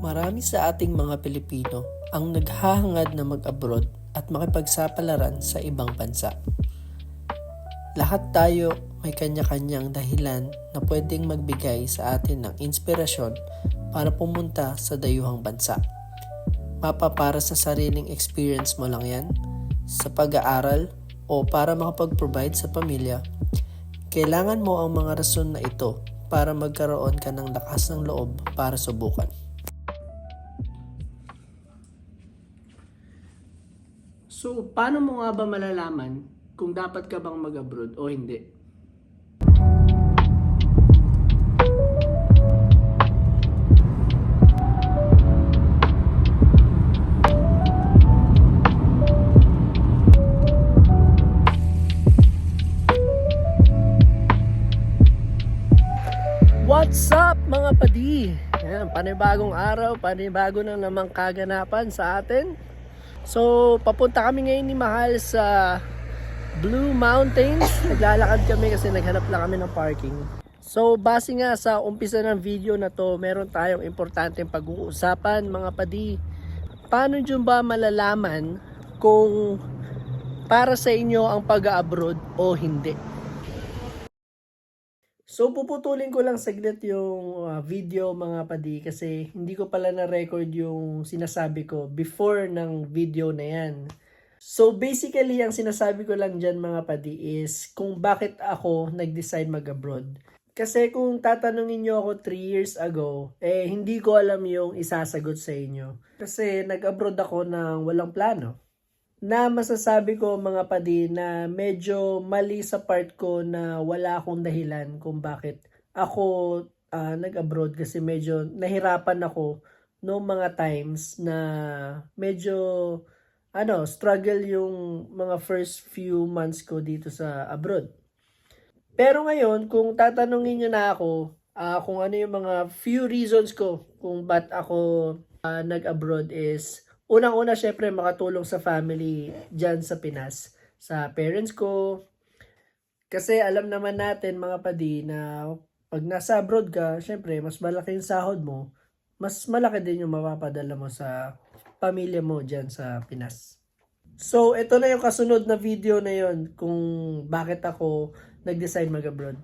Marami sa ating mga Pilipino ang naghahangad na mag-abroad at makipagsapalaran sa ibang bansa. Lahat tayo may kanya-kanyang dahilan na pwedeng magbigay sa atin ng inspirasyon para pumunta sa dayuhang bansa. Para sa sariling experience mo lang yan, sa pag-aaral o para makapag-provide sa pamilya, kailangan mo ang mga rason na ito para magkaroon ka ng lakas ng loob para subukan. So, paano mo nga ba malalaman kung dapat ka bang mag-abroad o hindi? What's up mga padi? Ayan, panibagong araw, panibago na namang kaganapan sa atin. So, papunta kami ngayon ni Mahal sa Blue Mountains. Naglalakad kami kasi naghanap lang kami ng parking. So, base nga sa umpisa ng video na to, meron tayong importanteng pag-uusapan mga padi. Paano nyo ba malalaman kung para sa inyo ang pag-abroad o hindi? So puputulin ko lang saglit yung video mga padi kasi hindi ko pala na-record yung sinasabi ko before ng video na yan. So basically ang sinasabi ko lang dyan mga padi is kung bakit ako nag-decide mag-abroad. Kasi kung tatanungin nyo ako 3 years ago, hindi ko alam yung isasagot sa inyo. Kasi nag-abroad ako ng walang plano. Na masasabi ko mga padi na medyo mali sa part ko na wala akong dahilan kung bakit ako nag-abroad kasi medyo nahirapan ako noong mga times na medyo struggle yung mga first few months ko dito sa abroad. Pero ngayon kung tatanungin nyo na ako kung ano yung mga few reasons ko kung ba't ako nag-abroad is unang-una, syempre, makatulong sa family dyan sa Pinas. Sa parents ko. Kasi alam naman natin, mga padi, na pag nasa abroad ka, syempre, mas malaki yung sahod mo. Mas malaki din yung mapapadala mo sa pamilya mo dyan sa Pinas. So, ito na yung kasunod na video na yon kung bakit ako nag-decide mag-abroad.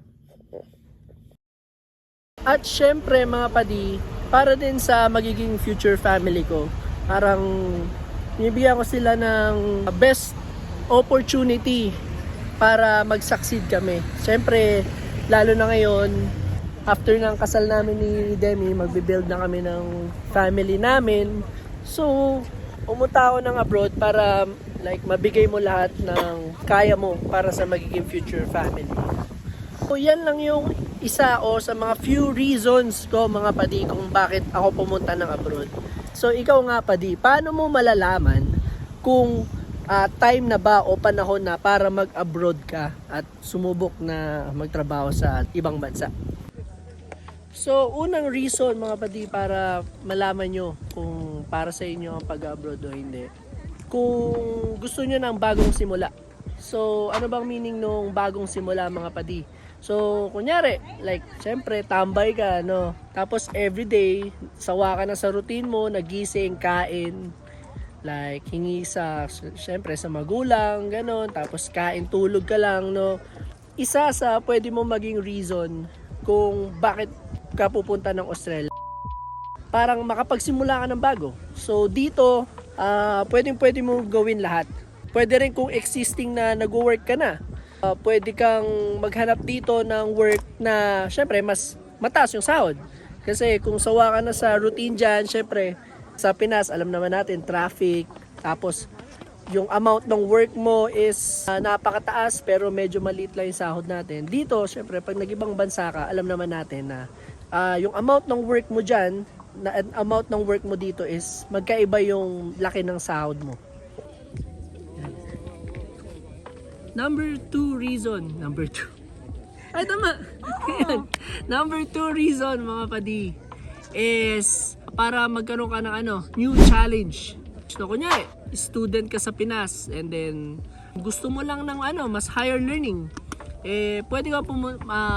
At syempre, mga padi, para din sa magiging future family ko, parang binibigyan ko sila ng best opportunity para mag-succeed kami. Siyempre, lalo na ngayon, after ng kasal namin ni Demi, magbe-build na kami ng family namin. So, pumunta ako ng abroad para mabigay mo lahat ng kaya mo para sa magiging future family. So, yan lang yung isa o sa mga few reasons ko mga padi kung bakit ako pumunta ng abroad. So ikaw nga padi, paano mo malalaman kung time na ba o panahon na para mag-abroad ka at sumubok na magtrabaho sa ibang bansa? So unang reason mga padi para malaman nyo kung para sa inyo ang pag-abroad o hindi. Kung gusto nyo ng bagong simula. So ano bang meaning nung bagong simula mga padi? So, kunyari, syempre, tambay ka, no? Tapos, everyday, sawa ka na sa routine mo, nagising, kain, hingi syempre, sa magulang, ganon. Tapos, kain, tulog ka lang, no? Isa sa pwede mo maging reason kung bakit ka pupunta ng Australia. Parang makapagsimula ka ng bago. So, dito, pwede mo gawin lahat. Pwede rin kung existing na nag-work ka na. Pwede kang maghanap dito ng work na syempre mas mataas yung sahod. Kasi kung sawa ka na sa routine dyan, syempre sa Pinas alam naman natin traffic, tapos yung amount ng work mo is napakataas pero medyo maliit lang yung sahod natin. Dito syempre pag nag-ibang bansa ka, alam naman natin na yung amount ng work mo dyan, na amount ng work mo dito is magkaiba yung laki ng sahod mo. Number 2 reason. Ay, tama. Number 2 reason, mga padi, is para magkaroon ka ng new challenge. So, kunyari, student ka sa Pinas and then gusto mo lang ng mas higher learning. Pwede ka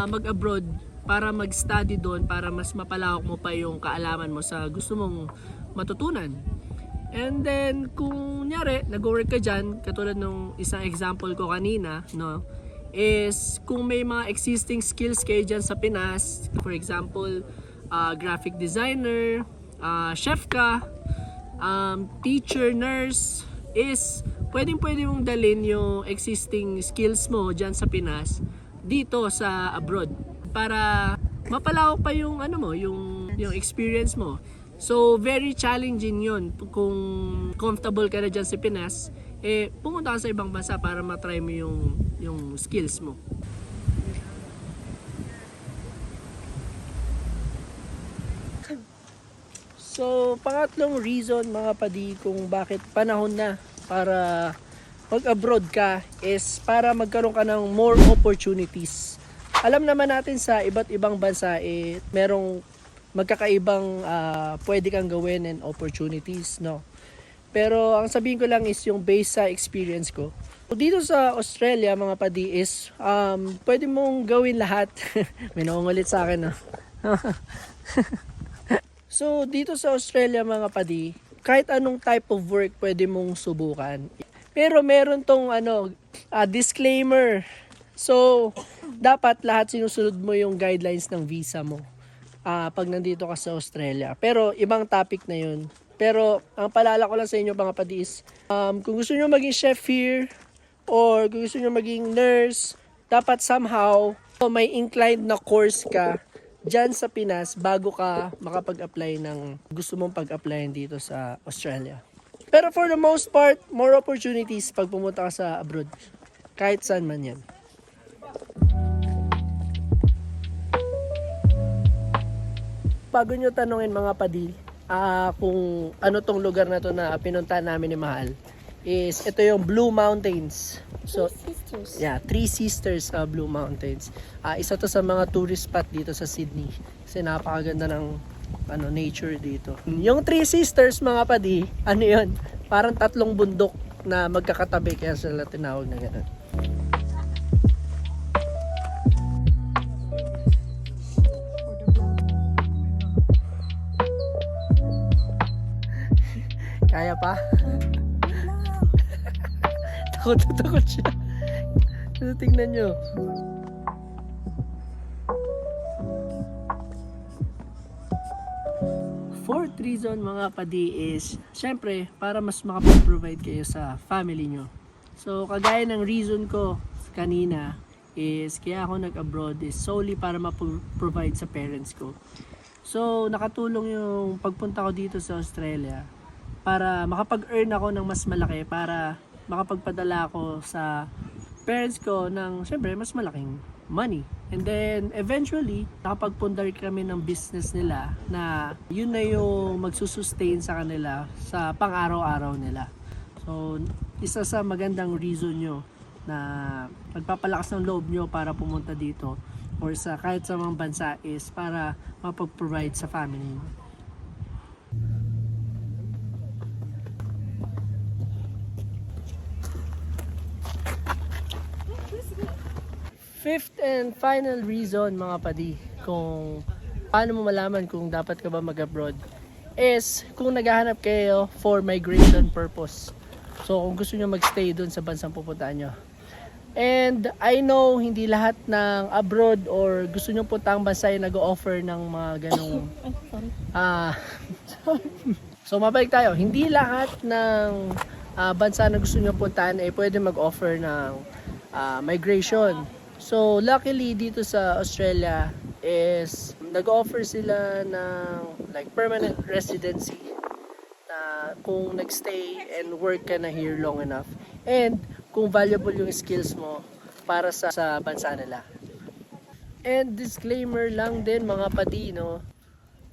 mag-abroad para mag-study doon, para mas mapalawak mo pa yung kaalaman mo sa gusto mong matutunan. And then, kung nyari, nag-work ka dyan, katulad nung isang example ko kanina, no, is kung may mga existing skills kayo dyan sa Pinas, for example, graphic designer, chef ka, teacher, nurse, is pwede mong dalhin yung existing skills mo dyan sa Pinas dito sa abroad para mapalawak pa yung yung experience mo. So very challenging yun kung comfortable ka na dyan sa Pinas, pumunta ka sa ibang bansa para matry mo yung skills mo. So pangatlong reason mga padi kung bakit panahon na para mag-abroad ka is para magkaroon ka ng more opportunities. Alam naman natin sa iba't ibang bansa merong magkakaibang pwede kang gawin and opportunities, no? Pero ang sabihin ko lang is yung based sa experience ko. Dito sa Australia mga padi is pwede mong gawin lahat. May nangungulit sa akin, no? So dito sa Australia mga padi, kahit anong type of work pwede mong subukan. Pero meron tong disclaimer. So, dapat lahat sinusunod mo yung guidelines ng visa mo pag nandito ka sa Australia. Pero, ibang topic na yun. Pero, ang paalala ko lang sa inyo mga padi is, kung gusto nyo maging chef here, or kung gusto nyo maging nurse, dapat somehow, may inclined na course ka dyan sa Pinas bago ka makapag-apply ng gusto mong pag-applyin dito sa Australia. Pero for the most part, more opportunities pag pumunta ka sa abroad. Kahit saan man yan. Bago nyo tanungin mga padi, kung ano tong lugar na to na pinuntahan namin ni Mahal, is ito yung Blue Mountains. So, yeah, Three Sisters Blue Mountains. Isa to sa mga tourist spot dito sa Sydney. Kasi napakaganda ng nature dito. Yung Three Sisters mga padi, yun? Parang tatlong bundok na magkakatabi kaya sila tinawag na gano'n. Kaya pa? Takot siya. Tingnan nyo. Fourth reason mga padi is, syempre, para mas makapag-provide kayo sa family nyo. So, kagaya ng reason ko kanina is, kaya ako nag-abroad is solely para ma-provide sa parents ko. So, nakatulong yung pagpunta ko dito sa Australia para makapag-earn ako ng mas malaki para makapagpadala ako sa parents ko ng, syempre, mas malaking money. And then, eventually, nakapagpundar kami ng business nila na yun na yung magsusustain sa kanila sa pang-araw-araw nila. So, isa sa magandang reason nyo na magpapalakas ng loob nyo para pumunta dito or sa kahit sa mga bansa is para mapag-provide sa family nyo. Fifth and final reason mga padi kung paano mo malaman kung dapat ka ba mag-abroad is kung naghahanap kayo for migration purpose. So kung gusto nyo magstay dun sa bansang pupuntaan nyo. And I know hindi lahat ng abroad or gusto nyo puntang bansa ay nag-offer ng mga ganong so mabalik tayo. Hindi lahat ng bansa na gusto nyo puntaan ay pwede mag-offer ng migration. So, luckily dito sa Australia is nag-offer sila ng like permanent residency na kung nagstay and work ka na here long enough and kung valuable yung skills mo para sa bansa nila. And disclaimer lang din mga padi, no?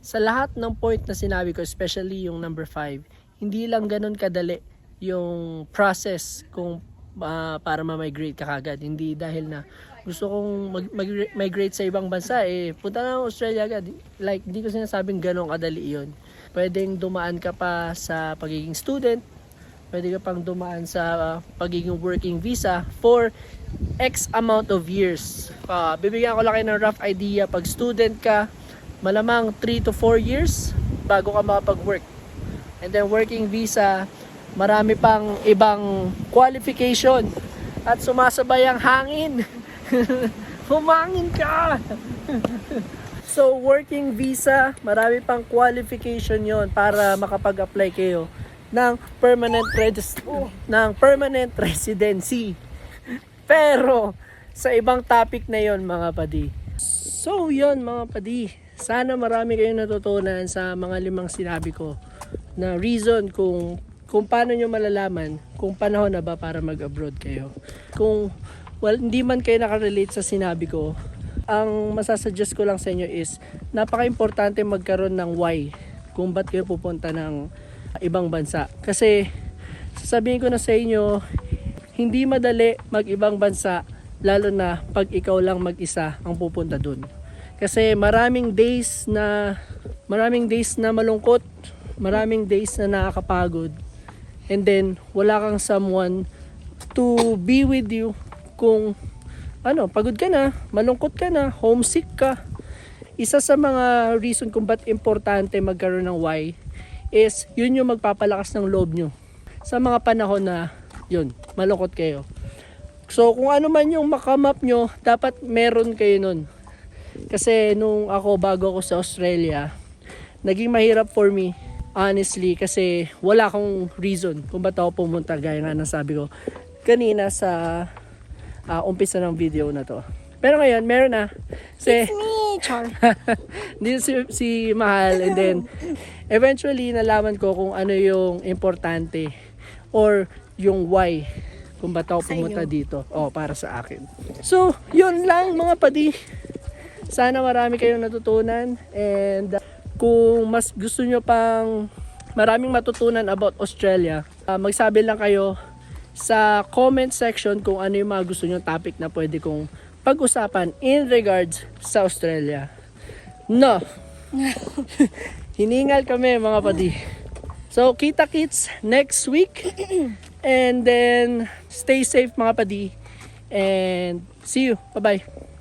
Sa lahat ng point na sinabi ko, especially yung number 5, hindi lang ganun kadali yung process kung para ma-migrate ka kagad. Hindi dahil na gusto kong mag-migrate sa ibang bansa, punta na Australia agad. Like, hindi ko sinasabing ganun kadali yun. Pwedeng dumaan ka pa sa pagiging student, pwede ka pang dumaan sa pagiging working visa for X amount of years. Bibigyan ko lang kayo ng rough idea. Pag student ka, malamang 3 to 4 years bago ka makapag-work. And then working visa, marami pang ibang qualification. At sumasabay ang hangin. Humangin ka! So working visa, marami pang qualification yon para makapag-apply kayo ng permanent residency. Pero sa ibang topic na yon mga padi. So yon mga padi, sana marami kayong natutunan sa mga 5 sinabi ko na reason kung paano nyo malalaman kung panahon na ba para mag-abroad kayo. Kung hindi man kayo nakarelate sa sinabi ko, ang masasuggest ko lang sa inyo is napaka-importante magkaroon ng why kung ba't kayo pupunta ng ibang bansa. Kasi sasabihin ko na sa inyo, hindi madali mag-ibang bansa lalo na pag ikaw lang mag-isa ang pupunta dun. Kasi maraming days na malungkot, maraming days na nakakapagod. And then wala kang someone to be with you kung pagod ka na, malungkot ka na, homesick ka. Isa sa mga reason kung ba't importante magkaroon ng why is yun yung magpapalakas ng loob nyo sa mga panahon na yun, malungkot kayo. So kung ano man yung makamap nyo, dapat meron kayo nun. Kasi nung bago ako sa Australia, naging mahirap for me honestly kasi wala akong reason kung ba't ako pumunta, gaya nga ng sabi ko kanina sa umpisa ng video na to. Pero ngayon, meron na. It's me, Char. Dito si Mahal. And then, eventually, nalaman ko kung ano yung importante or yung why kung ba't ako pumunta dito. Para sa akin. So, yun lang mga padi. Sana marami kayong natutunan. And kung mas gusto nyo pang maraming matutunan about Australia, magsabi lang kayo sa comment section kung ano yung mga gusto nyo topic na pwede kong pag-usapan in regards sa Australia. No! Hiningal kami mga padi. So, kita-kits next week. And then, stay safe mga padi. And see you. Bye-bye.